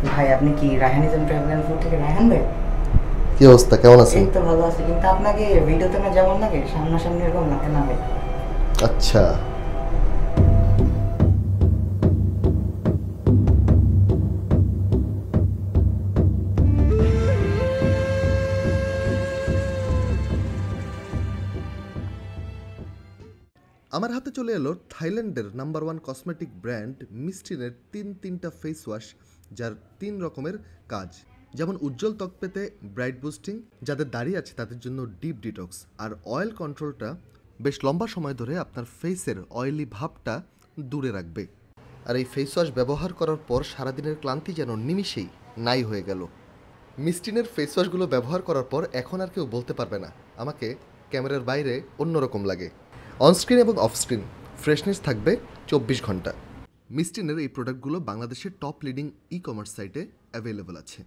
ভাই আপনি কি রায়হানিজম ট্রাভেল এন্ড ফুড থেকে রায়হান ভাই? কি অবস্থা, কেমন আছেন? এই তো ভালো আছি, কিন্তু আপনাকে ভিডিওতে না যেমন লাগে সামনাসামনি এরকম লাগে না ভাই। আচ্ছা। আমার হাতে চলে এলো থাইল্যান্ডের নাম্বার ওয়ান কসমেটিক ব্র্যান্ড মিস্টিনের তিনটা ফেস ওয়াশ, যার 3 রকমের কাজ। যেমন উজ্জ্বল ত্বক পেতে ব্রাইট বুস্টিং, যাদের দাড়ি আছে তাদের জন্য ডিপ ডিটক্স, আর অয়েল কন্ট্রোলটা বেশ লম্বা সময় ধরে আপনার ফেসের অয়েলি ভাবটা দূরে রাখবে। আর এই ফেস ওয়াশ ব্যবহার করার পর সারাদিনের ক্লান্তি যেন নিমিষেই নাই হয়ে গেল। মিস্টিনের ফেস ওয়াশগুলো ব্যবহার করার পর এখন আর কেউ বলতে পারবে না আমাকে ক্যামেরার বাইরে অন্যরকম লাগে। অনস্ক্রিন এবং অফস্ক্রিন ফ্রেশনেস থাকবে 24 ঘন্টা। মিস্টিনের এই প্রোডাক্টগুলো বাংলাদেশের টপ লিডিং ই কমার্স সাইটে অ্যাভেলেবল আছে।